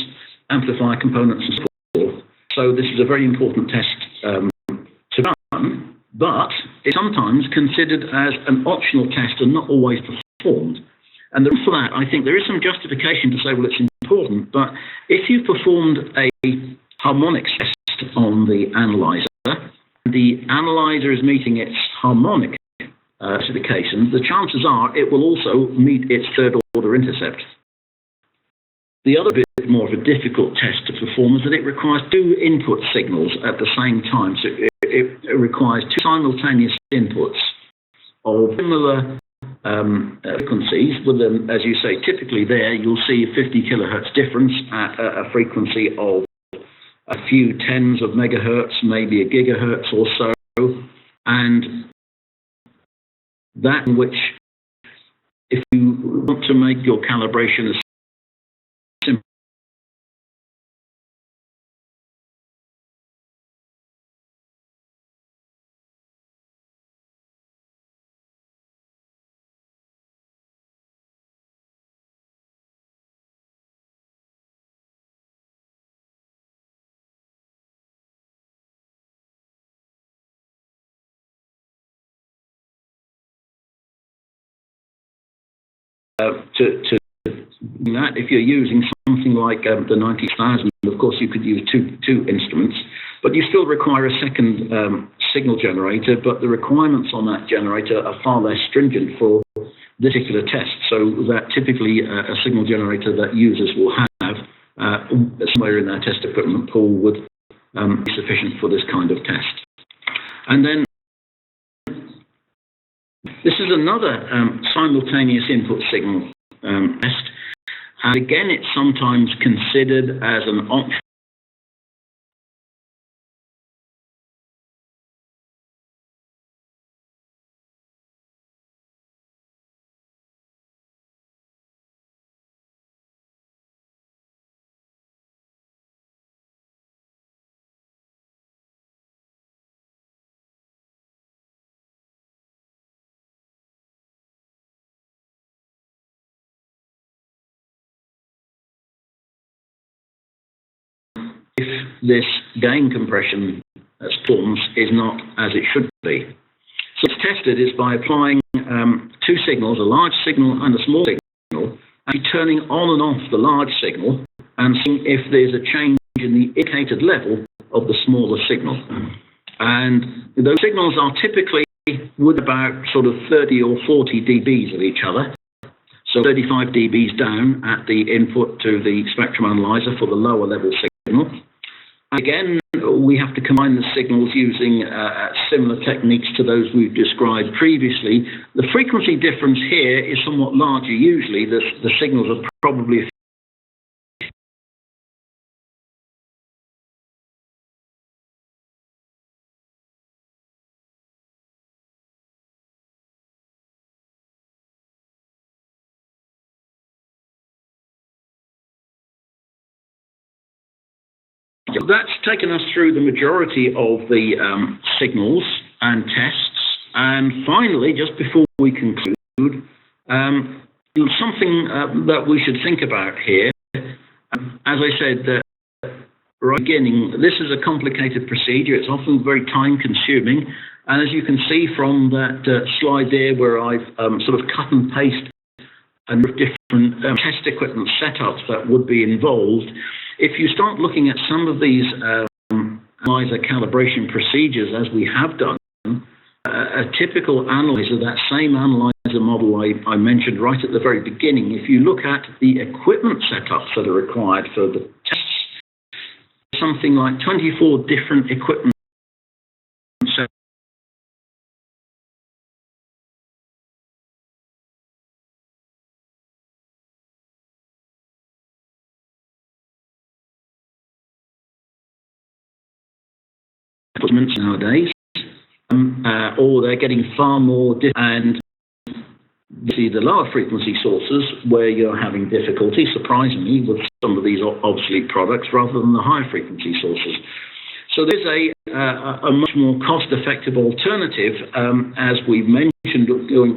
amplifier components, and so forth. So this is a very important test to run, but it's sometimes considered as an optional test and not always performed. And for that, I think there is some justification to say, well, it's important, but if you performed a harmonics test on the analyzer, and the analyzer is meeting its harmonic specification, the chances are it will also meet its third order intercept. The other bit more of a difficult test to perform is that it requires two input signals at the same time. So it requires two simultaneous inputs of similar frequencies with them, as you say, typically there you'll see 50 kilohertz difference at a frequency of a few tens of megahertz, maybe a gigahertz or so, and that in which, if you want to make your calibration as simple to that, if you're using something like the 90,000, of course you could use two instruments, but you still require a second signal generator, but the requirements on that generator are far less stringent for this particular test, so that typically a signal generator that users will have somewhere in their test equipment pool would be sufficient for this kind of test. And then this is another simultaneous input signal test. And again, it's sometimes considered as an option. If this gain compression performance is not as it should be. So it's tested is by applying two signals, a large signal and a small signal, and turning on and off the large signal and seeing if there's a change in the indicated level of the smaller signal. And those signals are typically with about sort of 30 or 40 dBs of each other. So 35 dBs down at the input to the spectrum analyzer for the lower level signal. Again, we have to combine the signals using similar techniques to those we've described previously. The frequency difference here is somewhat larger usually. The signals are probably So that's taken us through the majority of the signals and tests. And finally, just before we conclude, something that we should think about here. As I said, right at the beginning, this is a complicated procedure. It's often very time consuming. And as you can see from that slide there where I've sort of cut and pasted a number of different test equipment setups that would be involved, if you start looking at some of these analyzer calibration procedures as we have done, a typical analyzer, that same analyzer model I mentioned right at the very beginning, if you look at the equipment setups that are required for the tests, something like 24 different equipment setups. Nowadays, or they're getting far more and you see the lower frequency sources where you're having difficulty, surprisingly, with some of these obsolete products rather than the higher frequency sources. So there's a much more cost-effective alternative, as we've mentioned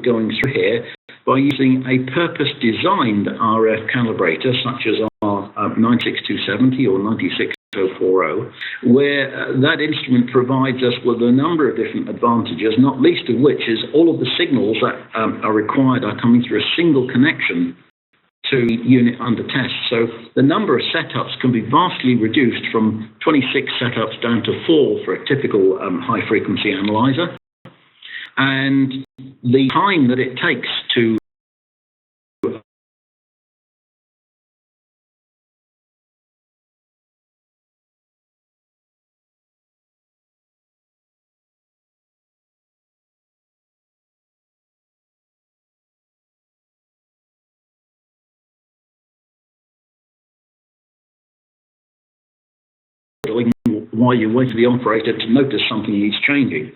going through here, by using a purpose-designed RF calibrator such as our 96270 or 96040, where that instrument provides us with a number of different advantages, not least of which is all of the signals that are required are coming through a single connection to the unit under test. So the number of setups can be vastly reduced from 26 setups down to 4 for a typical high-frequency analyzer. And the time that it takes to while you wait for the operator to notice something needs changing.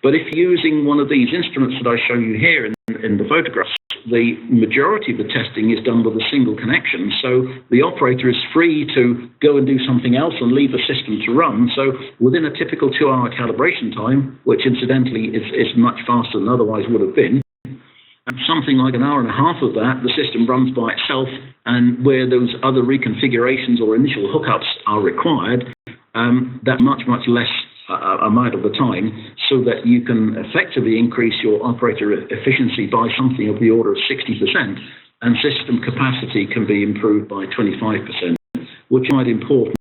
But if you're using one of these instruments that I show you here in the photographs, the majority of the testing is done with a single connection. So the operator is free to go and do something else and leave the system to run. So within a typical 2-hour calibration time, which incidentally is much faster than otherwise would have been, something like an hour and a half of that, the system runs by itself, and where those other reconfigurations or initial hookups are required, that's much, much less amount of the time, so that you can effectively increase your operator efficiency by something of the order of 60%, and system capacity can be improved by 25%, which is quite important.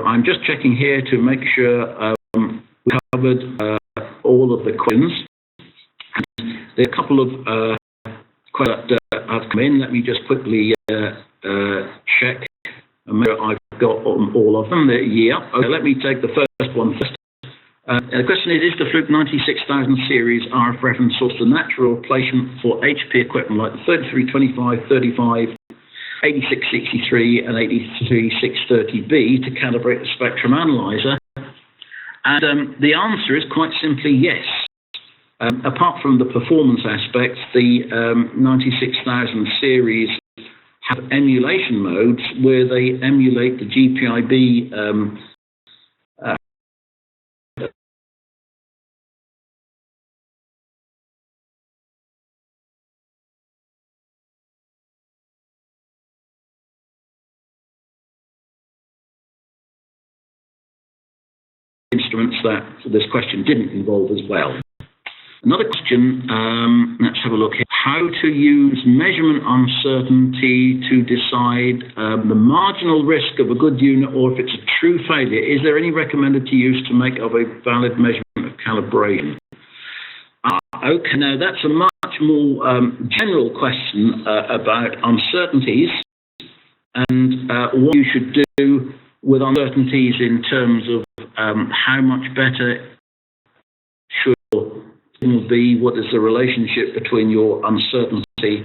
I'm just checking here to make sure we covered all of the questions. And there are a couple of questions that have come in. Let me just quickly check and make sure I've got all of them. Yeah. Okay, let me take the first one first. The question is the Fluke 96000 series RF reference source the natural replacement for HP equipment like the 3325, 35, 8663 and 83630B to calibrate the Spectrum Analyzer? And the answer is quite simply yes. Apart from the performance aspects, the 96000 series have emulation modes where they emulate the GPIB instruments that this question didn't involve as well. Another question, let's have a look here. How to use measurement uncertainty to decide the marginal risk of a good unit or if it's a true failure. Is there any recommended to use to make of a valid measurement of calibration? Okay, now that's a much more general question about uncertainties and what you should do with uncertainties in terms of how much better should it be, what is the relationship between your uncertainty.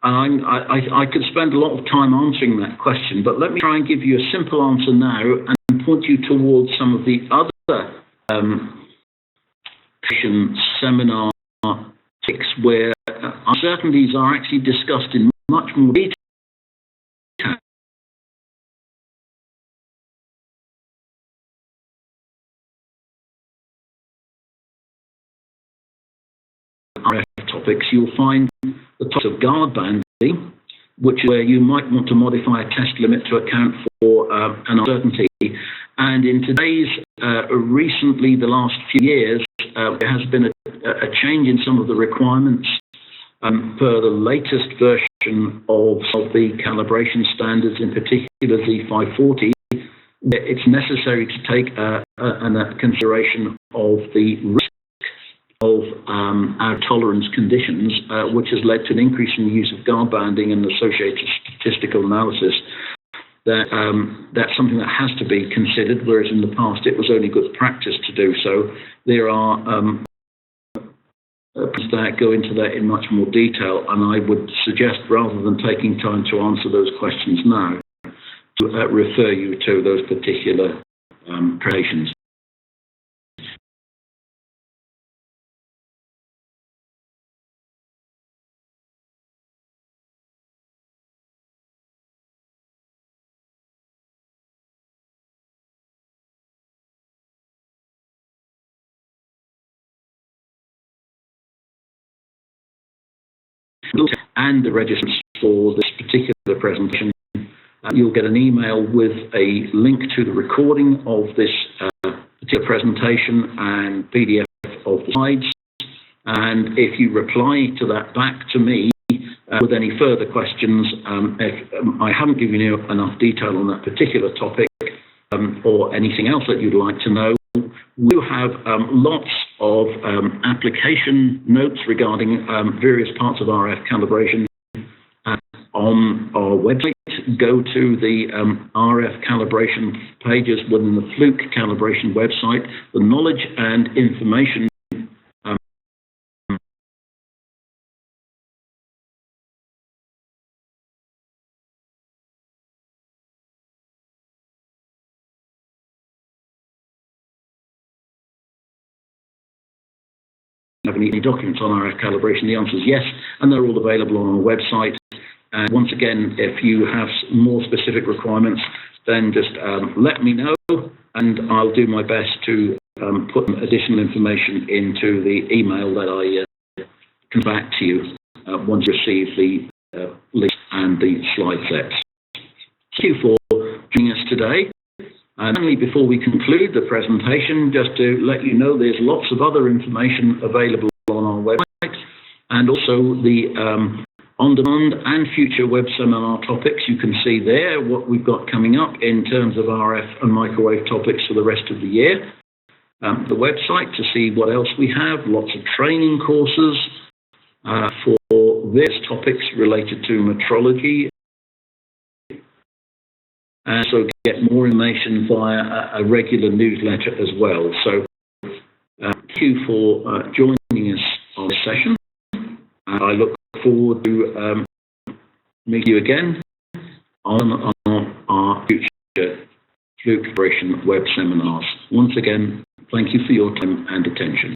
And I could spend a lot of time answering that question, but let me try and give you a simple answer now and point you towards some of the other seminar topics where uncertainties are actually discussed in much more detail. Topics, you'll find the topic of guard banding, which is where you might want to modify a test limit to account for an uncertainty. And in today's, recently, the last few years, there has been a change in some of the requirements per the latest version of the calibration standards, in particular Z540. It's necessary to take a consideration of the risk of our tolerance conditions, which has led to an increase in the use of guard banding and associated statistical analysis. That's something that has to be considered, whereas in the past it was only good practice to do so. There are that go into that in much more detail, and I would suggest, rather than taking time to answer those questions now, to refer you to those particular presentations. And the registers for this particular presentation, you'll get an email with a link to the recording of this particular presentation and PDF of the slides. And if you reply to that back to me with any further questions, if I haven't given you enough detail on that particular topic or anything else that you'd like to know, we have lots of application notes regarding various parts of RF calibration on our website. go to the RF calibration pages within the Fluke calibration website. The knowledge and information have any documents on RF calibration? The answer is yes, and they're all available on our website. And once again, if you have more specific requirements, then just let me know, and I'll do my best to put additional information into the email that I come back to you once you receive the list and the slide sets. Thank you for joining us today. And finally, before we conclude the presentation, just to let you know there's lots of other information available on our website, and also the on-demand and future web seminar topics. You can see there what we've got coming up in terms of RF and microwave topics for the rest of the year. The website to see what else we have, lots of training courses for various topics related to metrology. And so get more information via a regular newsletter as well. So thank you for joining us on this session. I look forward to meeting you again on our future Fluke calibration web seminars. Once again, thank you for your time and attention.